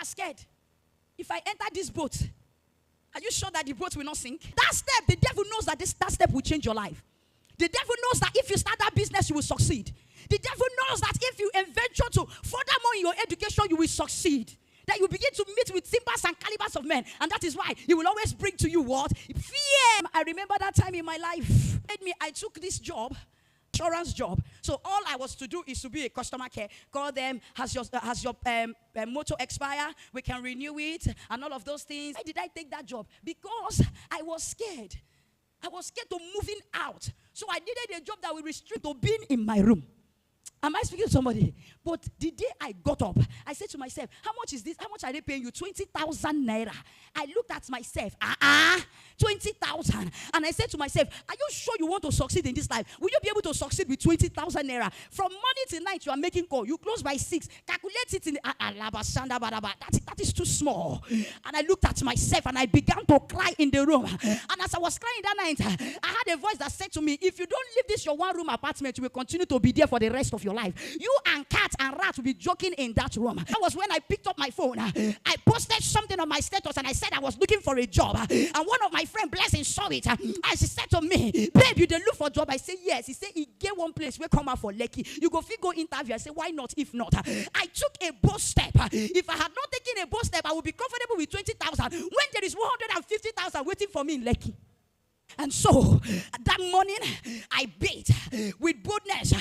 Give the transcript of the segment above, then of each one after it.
are scared. If I enter this boat, are you sure that the boat will not sink? That step, the devil knows that that step will change your life. The devil knows that if you start that business, you will succeed. The devil knows that if you venture to furthermore in your education, you will succeed. That you begin to meet with timbers and calibers of men. And that is why he will always bring to you what? Fear. I remember that time in my life. I took this job, insurance job. So all I was to do is to be a customer care. Call them, has your motor expire? We can renew it and all of those things. Why did I take that job? Because I was scared. I was scared of moving out. So I needed a job that will restrict to being in my room. Am I speaking to somebody? But the day I got up, I said to myself, how much is this? How much are they paying you? 20,000 naira. I looked at myself, 20,000. And I said to myself, are you sure you want to succeed in this life? Will you be able to succeed with 20,000 naira? From morning till night, you are making call. You close by 6. Calculate it in that is too small. And I looked at myself and I began to cry in the room. And as I was crying that night, I had a voice that said to me, if you don't leave this your one-room apartment, you will continue to be there for the rest of your life. You and cat and rat will be joking in that room. That was when I picked up my phone. I posted something on my status and I said I was looking for a job. And one of my friends, Blessing, saw it. And she said to me, babe, you didn't look for a job? I said, yes. He said, he get one place. We come out for Lekki. You go go interview. I said, why not? If not, I took a bold step. If I had not taken a bold step, I would be comfortable with 20,000 when there is 150,000 waiting for me in Lekki. And so, that morning, I bait with boldness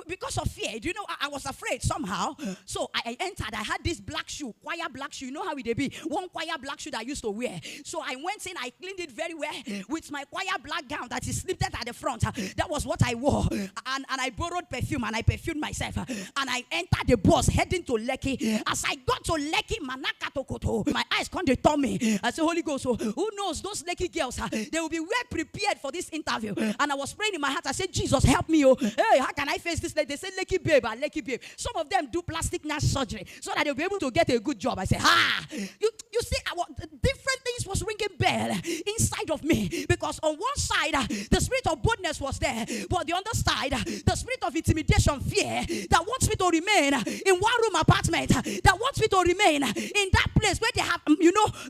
because of fear. Do you know, I was afraid somehow. So, I entered. I had this black shoe, choir black shoe. You know how it be? One choir black shoe that I used to wear. So, I went in. I cleaned it very well with my choir black gown that is slipped at the front. That was what I wore. And I borrowed perfume and I perfumed myself. And I entered the bus heading to Lekki. As I got to Lekki, Manaka Tokoto, my eyes can't tell me. I said, Holy Ghost, so who knows? Those Lekki girls, they will be well prepared for this interview. And I was praying in my heart. I said, Jesus, help me. Oh, hey, how can I face this? They said, Lekki babe, Lekki babe. Some of them do plastic nurse surgery so that they'll be able to get a good job. I said, you see, different things was ringing bell inside of me, because on one side, the spirit of boldness was there, but on the other side, the spirit of intimidation, fear, that wants me to remain in one-room apartment, that wants me to remain in that place where they have,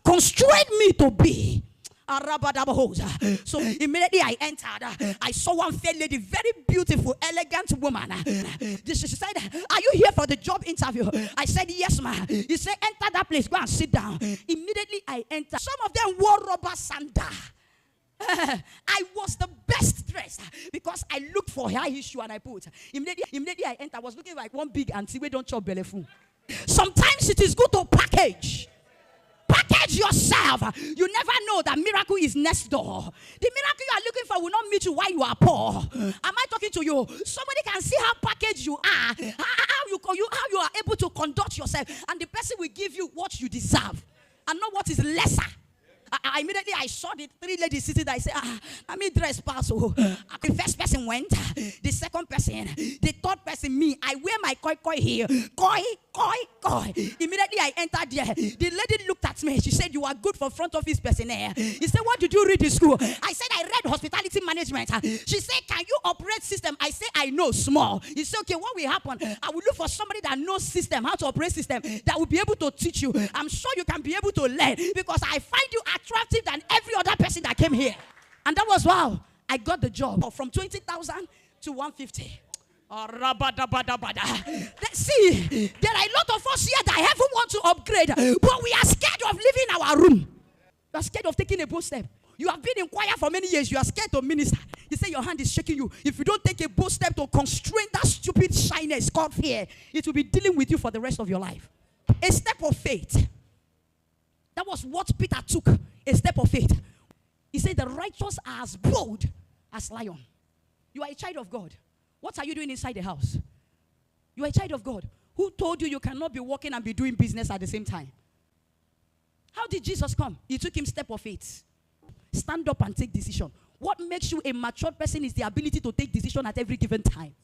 constrained me to be. So immediately I entered. I saw one fair lady, very beautiful, elegant woman. She said, are you here for the job interview? I said, yes, ma'am. He said, enter that place, go and sit down. Immediately I entered. Some of them wore rubber sandal. I was the best dressed because I looked for high issue and I put. Immediately I entered. I was looking like one big auntie. We don't chop belly food. Sometimes it is good to package. Package yourself. You never know that miracle is next door. The miracle you are looking for will not meet you while you are poor. Am I talking to you? Somebody can see how packaged you are, how you are able to conduct yourself, and the person will give you what you deserve and not what is lesser. Immediately I saw the three ladies sitting there. I said, let me dress pass. The first person went, the second person, the third person, me. I wear my koi here. Koi. Immediately I entered there. The lady looked at me. She said, you are good for front office personnel. He said, what did you read in school? I said, I read hospitality management. She said, can you operate system? I said, I know small. He said, okay, what will happen? I will look for somebody that knows system, how to operate system, that will be able to teach you. I'm sure you can be able to learn, because I find you attractive than every other person that came here. And that was wow. I got the job from 20,000 to 150. See, there are a lot of us here that heaven want to upgrade, but we are scared of leaving our room. You are scared of taking a bold step. You have been in choir for many years. You are scared to minister. You say your hand is shaking you. If you don't take a bold step to constrain that stupid shyness called fear, it will be dealing with you for the rest of your life. A step of faith. That was what Peter took. A step of faith. He said the righteous are as bold as lion. You are a child of God. What are you doing inside the house? You are a child of God. Who told you you cannot be working and be doing business at the same time? How did Jesus come? He took him step of faith. Stand up and take decision. What makes you a mature person is the ability to take decision at every given time.